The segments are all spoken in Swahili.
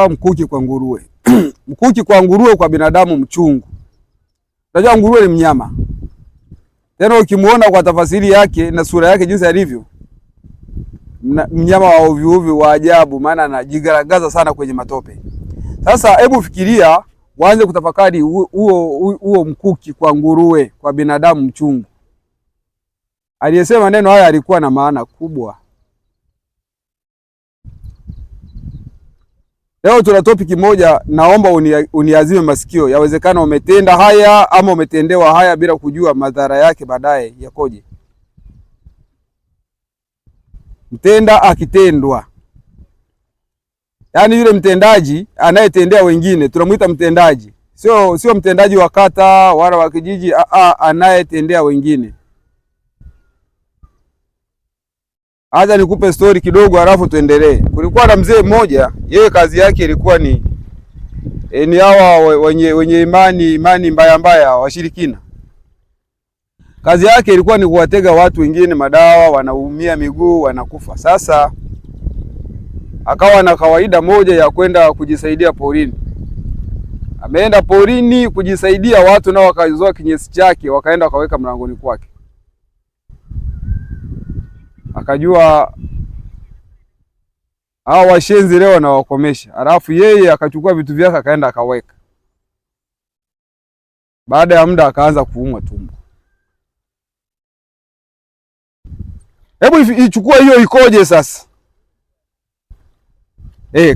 Mkuki kwa nguruwe. Mkuki kwa nguruwe, kwa binadamu mchungu. Unajua nguruwe ni mnyama. Tena ukimuona kwa tafasiri yake na sura yake jinsi alivyo, mnyama wa ovyo ovyo wa ajabu, maana anajigaragaza sana kwenye matope. Sasa hebu fikiria, waanze kutafakari huo mkuki kwa nguruwe, kwa binadamu mchungu. Aliyesema neno haya alikuwa na maana kubwa. Leo tuna topic moja, naomba uniazime masikio. Yawezekana umetenda haya ama umetendewa haya bila kujua madhara yake baadaye yakoje. Mtenda akitendwa, yaani yule mtendaji anayetendea wengine tunamuita mtendaji. Sio mtendaji wa kata wala wa kijiji, anayetendea wengine. Acha nikupe story kidogo halafu tuendelee. Kulikuwa na mzee mmoja, yeye kazi yake ilikuwa ni hawa wenye imani mbaya washirikina. Kazi yake ilikuwa ni kuwatega watu wengine madawa, wanaumia miguu, wanakufa. Sasa akawa na kawaida moja ya kwenda kujisaidia porini. Ameenda porini kujisaidia, watu nao wakazoa kinyesi chake, wakaenda wakaweka mlangoni kwake. Akajua hao washenzi leo na wakomesha. Alafu yeye akachukua vitu vyake akaenda akaweka. Baada ya muda akaanza kuumwa tumbo. Hebu ichukua hiyo ikoje sasa?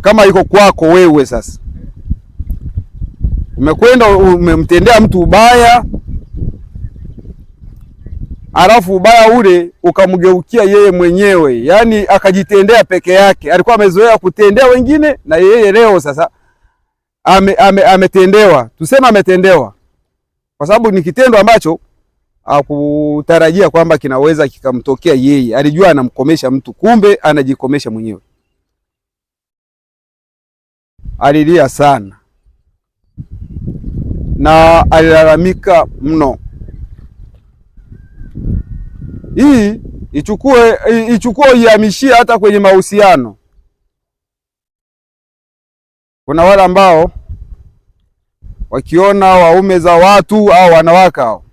Kama iko kwako wewe sasa. Umekwenda umemtendea mtu ubaya, alafu ubaya ule ukamgeukia yeye mwenyewe, yaani akajitendea peke yake. Alikuwa amezoea kutendea wengine, na yeye leo sasa ametendewa. Tuseme ametendewa kwa sababu ni kitendo ambacho hakutarajia kwamba kinaweza kikamtokea yeye. Alijua anamkomesha mtu, kumbe anajikomesha mwenyewe. Alilia sana na alilalamika mno. Hii ichukue ihamishie hata kwenye mahusiano. Kuna wale ambao wakiona waume za watu au wanawake hao,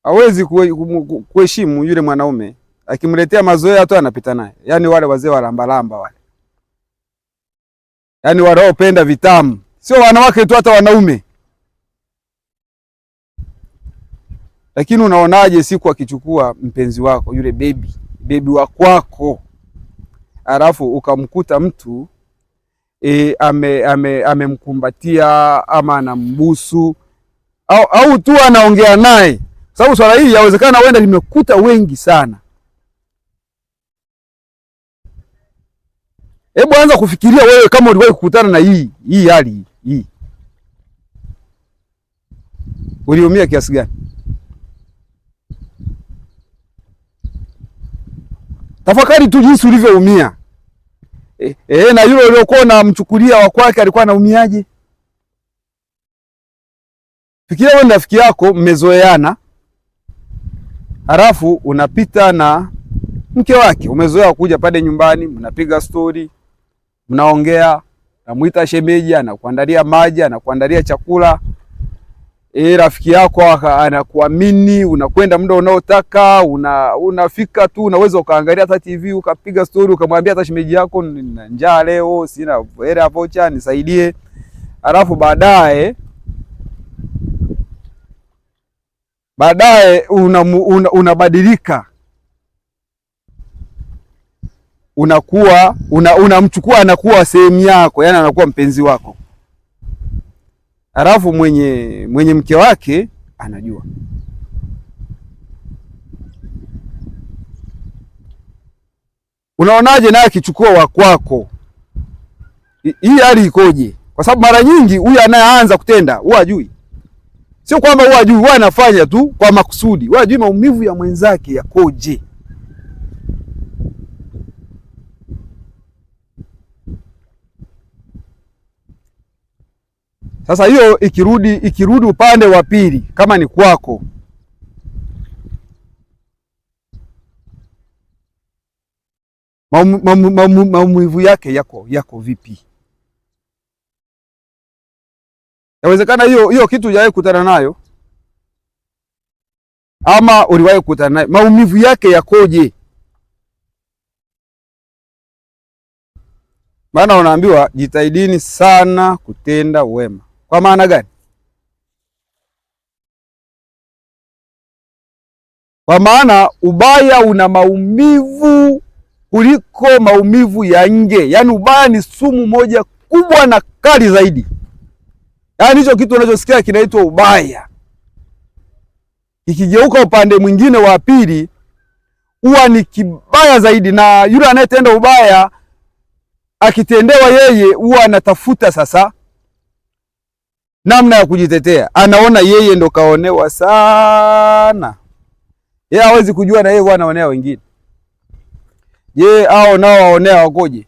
hawezi kuheshimu yule mwanaume. Akimletea mazoea tu anapita naye. Yaani wale wazee wa lambalamba wale. Yaani wanaopenda vitamu. Sio wanawake tu, hata wanaume. Lakini unaonaje siku akichukua mpenzi wako, yule baby wa kwako, alafu ukamkuta mtu amemkumbatia ama anambusu au tu anaongea naye? Sababu swala hili yawezekana wenda limekuta wengi sana. Hebu anza kufikiria wewe, kama uliwahi kukutana na hii hali hii, uliumia kiasi gani? Tafakari tu jinsi ulivyoumia. Na yule uliokuwa unamchukulia wa kwake alikuwa anaumiaje? Fikiria wewe na rafiki yako mmezoeana, halafu unapita na mke wake, umezoea kuja pale nyumbani, mnapiga story, mnaongea, namuita shemeji, anakuandalia maji, anakuandalia chakula. Rafiki yako anakuamini, unakwenda muda unaotaka, unafika tu, unaweza ukaangalia hata TV, ukapiga story, ukamwambia hata shemeji yako, nina njaa leo, sina hela vocha, nisaidie. Alafu baadaye unabadilika, unamchukua anakuwa sehemu yako, yani anakuwa mpenzi wako. Alafu mwenye mke wake anajua. Unaonaje naye akichukua wa kwako? Hii hali ikoje? Kwa sababu mara nyingi huyu anayeanza kutenda huwa hajui. Sio kwamba huwa hajui, huwa anafanya tu kwa makusudi. Huwa hajui maumivu ya mwenzake yakoje. Sasa hiyo ikirudi upande wa pili, kama ni kwako, maumivu yake yako vipi? Yawezekana hiyo kitu hujawahi kukutana nayo, ama uliwahi kukutana nayo. Maumivu yake yakoje? Maana unaambiwa jitahidini sana kutenda wema. Kwa maana gani? Kwa maana ubaya una maumivu kuliko maumivu ya nje. Yaani ubaya ni sumu moja kubwa na kali zaidi. Yaani hicho kitu unachosikia kinaitwa ubaya, ikigeuka upande mwingine wa pili huwa ni kibaya zaidi, na yule anayetenda ubaya akitendewa yeye huwa anatafuta sasa namna ya kujitetea. Anaona yeye ndo kaonewa sana. Yeye hawezi kujua na yeye huwa anaonea wengine. Je, hao nao waonea wakoje?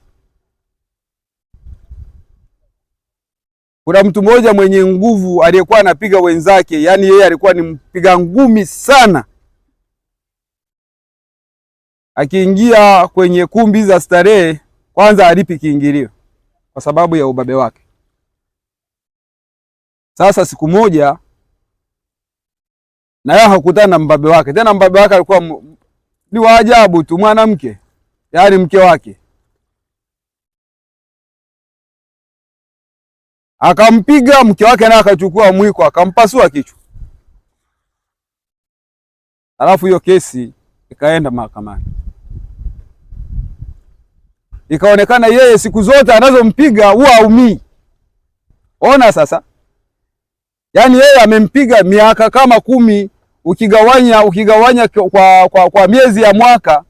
Kuna mtu mmoja mwenye nguvu aliyekuwa anapiga wenzake, yani yeye alikuwa ni mpiga ngumi sana. Akiingia kwenye kumbi za starehe, kwanza alipi kiingilio kwa sababu ya ubabe wake. Sasa siku moja na yeye hakutana na mbabe wake. Tena mbabe wake alikuwa ni wa ajabu tu, mwanamke, yaani mke wake. Akampiga mke wake, naye akachukua mwiko akampasua kichwa. Alafu hiyo kesi ikaenda mahakamani. Ikaonekana yeye siku zote anazompiga huwa haumii. Ona sasa. Yaani yeye amempiga miaka kama 10, ukigawanya kwa miezi ya mwaka,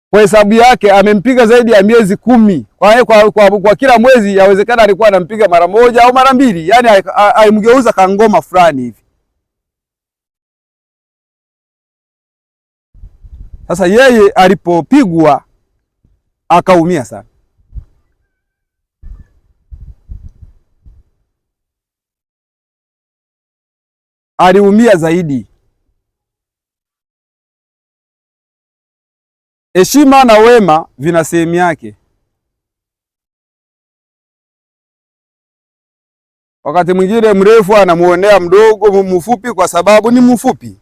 kwa hesabu yake amempiga zaidi ya miezi 10. Kwa kila mwezi yawezekana alikuwa anampiga mara moja au mara mbili. Yaani aimgeuza kangoma fulani hivi. Sasa yeye alipopigwa akaumia sana. Aliumia zaidi. Heshima na wema vina sehemu yake. Wakati mwingine mrefu anamuonea mdogo mfupi kwa sababu ni mfupi,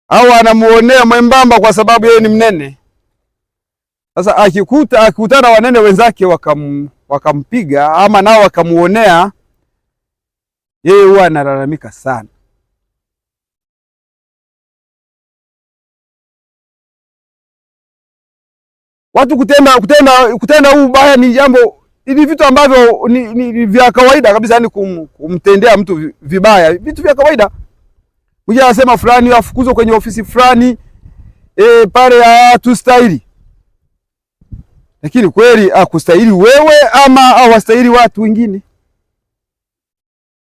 au anamuonea mwembamba kwa sababu yeye ni mnene. Sasa akikutana wanene wenzake wakampiga ama nao wakamuonea, yeye huwa analalamika sana. Watu kutenda huu ubaya ni jambo, ni vitu ambavyo ni vya kawaida kabisa, yani kumtendea mtu vibaya, vitu vya kawaida. Mmoja anasema fulani afukuzwe kwenye ofisi fulani, pale hatustahili. Lakini kweli akustahili wewe ama hawastahili watu wengine?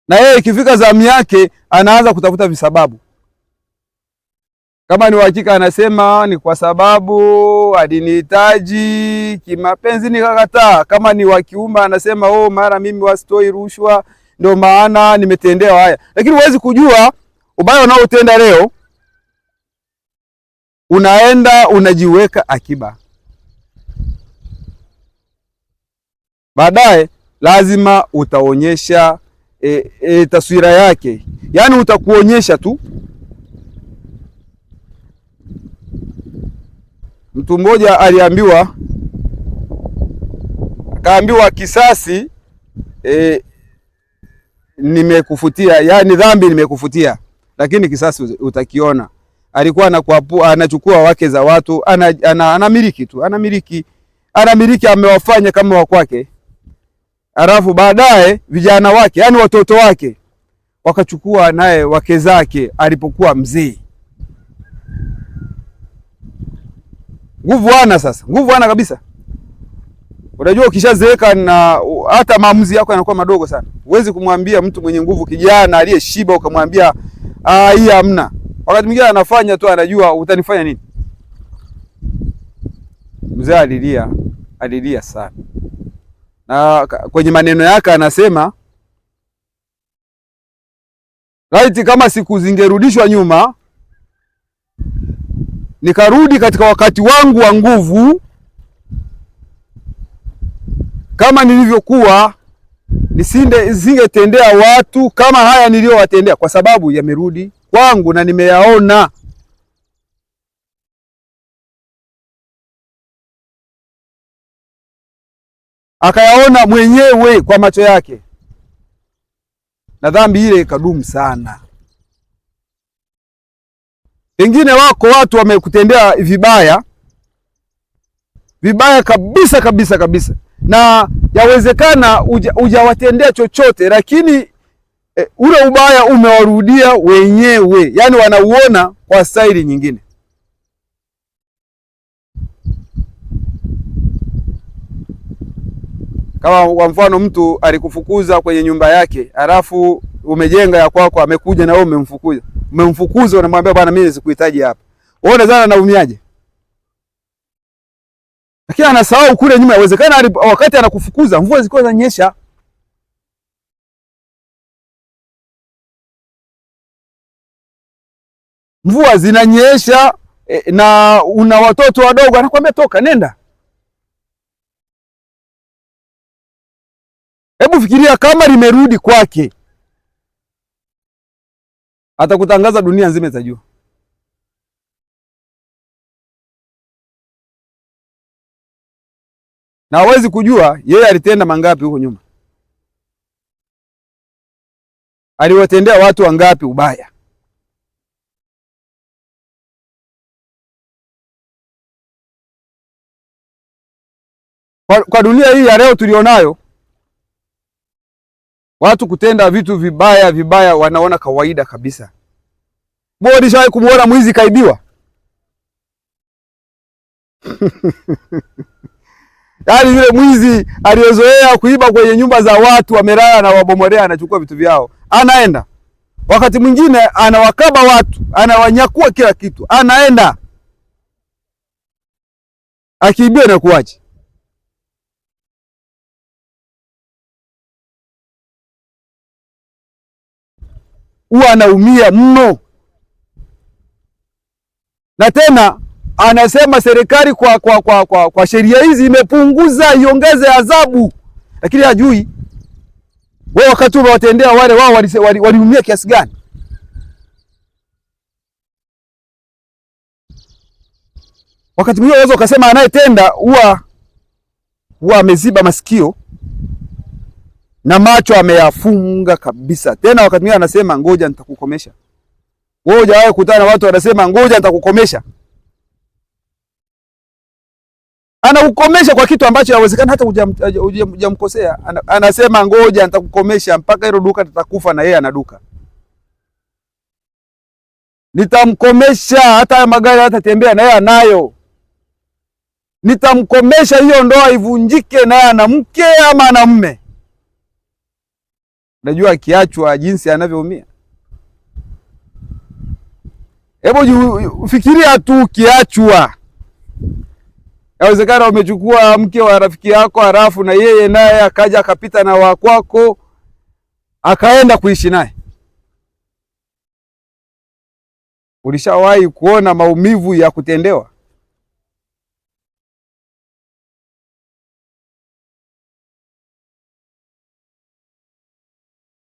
Na yeye ikifika zamu yake anaanza kutafuta visababu. Kama ni uhakika anasema ni kwa sababu alinihitaji kimapenzi nikakataa. Kama ni wa kiume anasema mara mimi wasitoi rushwa ndio maana nimetendewa haya. Lakini huwezi kujua ubaya unaotenda leo unaenda unajiweka akiba. Baadaye lazima utaonyesha taswira yake. Yaani utakuonyesha tu. Mtu mmoja akaambiwa kisasi nimekufutia, yaani dhambi nimekufutia, lakini kisasi utakiona. Alikuwa anachukua wake za watu, anamiliki tu, anamiliki amewafanya kama wa kwake. Alafu baadaye vijana wake, yaani watoto wake, wakachukua naye wake zake alipokuwa mzee. Nguvu ana sasa, nguvu ana kabisa. Unajua ukishazeeka na hata maamuzi yako yanakuwa madogo sana. Huwezi kumwambia mtu mwenye nguvu, kijana aliyeshiba, ukamwambia hii hamna. Wakati mwingine anafanya tu, anajua utanifanya nini. Mzee alilia sana. Na kwenye maneno yake anasema Laiti kama siku zingerudishwa nyuma, nikarudi katika wakati wangu wa nguvu kama nilivyokuwa, nisingetendea watu kama haya niliyowatendea, kwa sababu yamerudi kwangu na nimeyaona. Akayaona mwenyewe kwa macho yake, na dhambi ile ikadumu sana. Pengine wako watu wamekutendea vibaya vibaya kabisa kabisa kabisa, na yawezekana hujawatendea chochote, lakini ule ubaya umewarudia wenyewe, yaani wanauona kwa staili nyingine. Kama kwa mfano mtu alikufukuza kwenye nyumba yake, halafu umejenga ya kwako, amekuja na wewe umemfukuza, unamwambia bwana, mimi sikuhitaji hapa. Wewe unadhani anaumiaje? Lakini anasahau kule nyuma, inawezekana wakati anakufukuza mvua zilikuwa zinanyesha. Mvua zinanyesha na una watoto wadogo, anakuambia toka, nenda. Hebu fikiria kama limerudi kwake, atakutangaza dunia nzima itajua. Na hawezi kujua yeye alitenda mangapi huko nyuma, aliwatendea watu wangapi ubaya. Kwa dunia hii ya leo tulionayo, watu kutenda vitu vibaya vibaya wanaona kawaida kabisa. Mbona nishawahi kumuona mwizi kaibiwa? Yaani yule mwizi aliyozoea kuiba kwenye nyumba za watu, amelala na wabomolea, anachukua vitu vyao, anaenda. Wakati mwingine anawakaba watu, anawanyakua kila kitu, anaenda. Akiibia na kuacha. Huwa anaumia mno. Na tena anasema serikali kwa sheria hizi imepunguza, iongeze adhabu, lakini hajui wewe wakati umewatendea wale, wao waliumia kiasi gani. Wakati mwingine unaweza ukasema anayetenda huwa ameziba masikio na macho ameyafunga kabisa. Tena wakati mwingine anasema ngoja nitakukomesha. Wewe hujawahi kukutana na watu wanasema ngoja nitakukomesha? Anakukomesha kwa kitu ambacho inawezekana hata hujamkosea. Anasema ngoja nitakukomesha mpaka hilo duka litakufa na yeye ana duka. Nitamkomesha hata magari hatatembea na yeye anayo. Nitamkomesha hiyo ndoa ivunjike na yeye ana mke ama ana mume. Unajua akiachwa jinsi anavyoumia. Hebu fikiria tu ukiachwa. Yawezekana umechukua mke wa rafiki yako, halafu na yeye naye akaja akapita na wa kwako akaenda kuishi naye. Ulishawahi kuona maumivu ya kutendewa?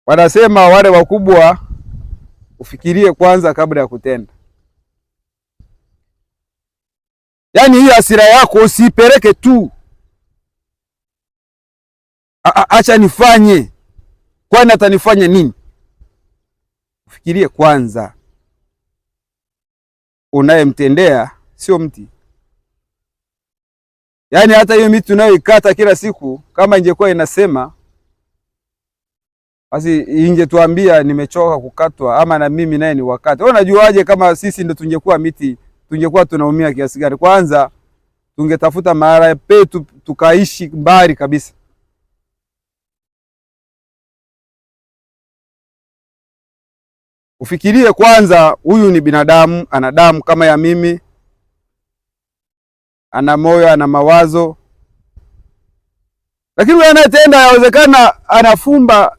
Wanasema wale wakubwa ufikirie kwanza kabla ya kutenda. Yaani hii hasira yako usipeleke tu, acha nifanye, kwani atanifanya nini? Ufikirie kwanza. Unayemtendea sio mti. Yaani hata hiyo miti unayoikata kila siku, kama ingekuwa inasema basi ingetuambia nimechoka kukatwa, ama na mimi naye ni wakati. Wewe unajuaje kama sisi ndio tungekuwa miti, tungekuwa tunaumia kiasi gani? Kwanza tungetafuta mahali petu tukaishi mbali kabisa. Ufikirie kwanza, huyu ni binadamu, ana damu kama ya mimi, ana moyo, ana mawazo. Lakini yule anayetenda yawezekana anafumba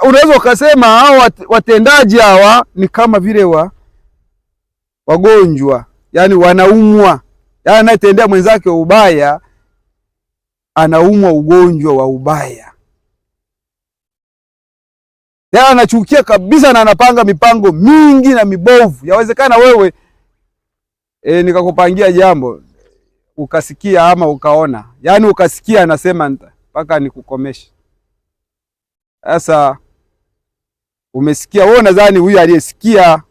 unaweza ukasema hao watendaji hawa ni kama vile wagonjwa, yani wanaumwa, yani anayetendea mwenzake ubaya anaumwa ugonjwa wa ubaya, yani anachukia kabisa na anapanga mipango mingi na mibovu. Yawezekana wewe nikakupangia jambo ukasikia ama ukaona, yani ukasikia anasema mpaka nikukomeshe. Sasa umesikia wewe, nadhani huyu aliyesikia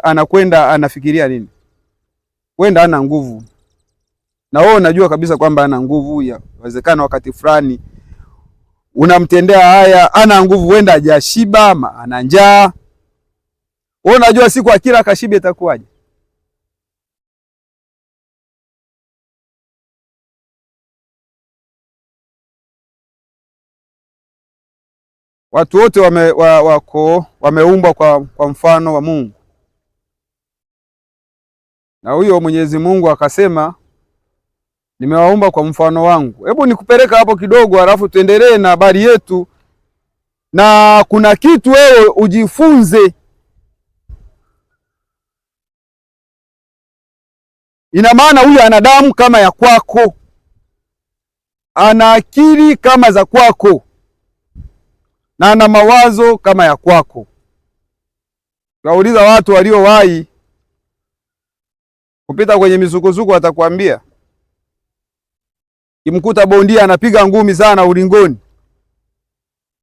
anakwenda anafikiria nini? Wenda ana nguvu, na wewe unajua kabisa kwamba ana nguvu. Yawezekana wakati fulani unamtendea haya, ana nguvu, wenda hajashiba ama ana njaa. Wewe unajua siku akila kashiba itakuwaje? Watu wote wameumbwa kwa mfano wa Mungu, na huyo Mwenyezi Mungu akasema nimewaumba kwa mfano wangu. Hebu nikupeleka hapo kidogo, alafu tuendelee na habari yetu, na kuna kitu wewe ujifunze. Ina maana huyu ana damu kama ya kwako, ana akili kama za kwako, na ana mawazo kama ya kwako. Wauliza watu waliowahi kupita kwenye misukosuko, watakwambia kimkuta bondia anapiga ngumi sana ulingoni,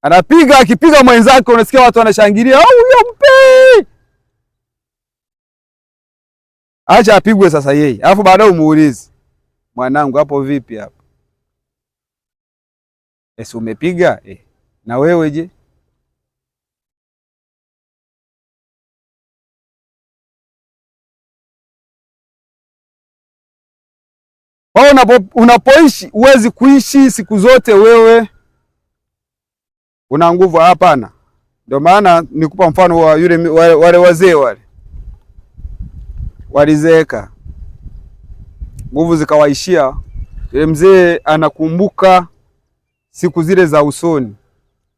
anapiga, akipiga mwenzake unasikia watu wanashangilia, huyo mpe, acha apigwe sasa yeye. Alafu baadaye umuulize, mwanangu, hapo vipi hapo? Esi umepiga na wewe je? Unapoishi huwezi kuishi siku zote wewe una nguvu, hapana. Ndio maana nikupa mfano wa wale wazee walizeeka, nguvu zikawaishia. Yule mzee anakumbuka siku zile za usoni,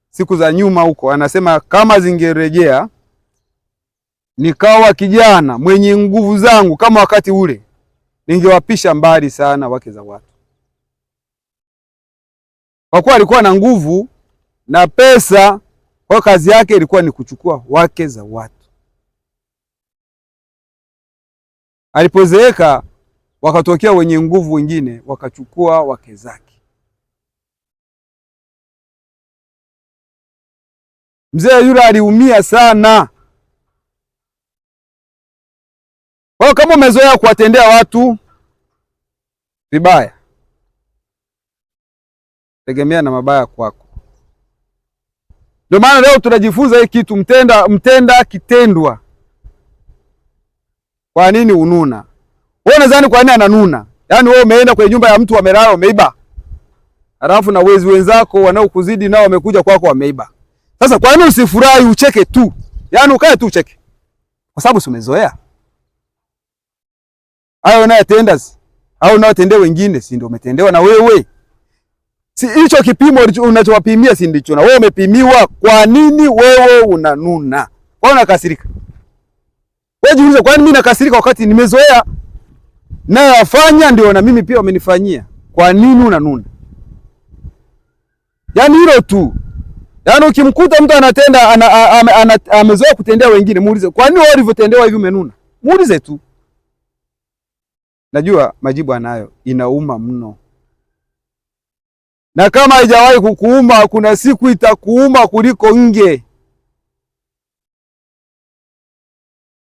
siku za nyuma huko, anasema kama zingerejea nikawa kijana mwenye nguvu zangu kama wakati ule, ningewapisha mbali sana wake za watu. Kwa kuwa alikuwa na nguvu na pesa, kwa kazi yake ilikuwa ni kuchukua wake za watu. Alipozeeka wakatokea wenye nguvu wengine wakachukua wake zake. Mzee yule aliumia sana. Kwa kama umezoea kuwatendea watu vibaya, tegemea na mabaya kwako. Ndio maana leo tunajifunza hii kitu, mtenda kitendwa. Kwa nini ununa? Wewe unadhani kwa nini ananuna? Yaani wewe umeenda kwenye nyumba ya mtu wamelala wameiba, alafu na wezi wenzako wanaokuzidi nao wamekuja kwako wameiba. Sasa kwa nini usifurahi ucheke tu? Yaani ukae tu ucheke. Kwa sababu si umezoea. Hayo unayotenda au unayotendea wengine si ndio umetendewa na wewe? Si hicho kipimo unachowapimia si ndicho na wewe umepimiwa. Kwa nini wewe unanuna? Kwa nini unakasirika? Wewe jiulize, kwa nini mimi nakasirika wakati nimezoea nayo afanya ndio na mimi pia wamenifanyia? Kwa nini unanuna? Yaani hilo tu. Yaani ukimkuta mtu anatenda amezoea kutendea wengine, muulize, kwa nini wewe ulivyotendewa hivi umenuna? Muulize tu. Najua majibu anayo, inauma mno. Na kama haijawahi kukuuma, kuna siku itakuuma kuliko nge.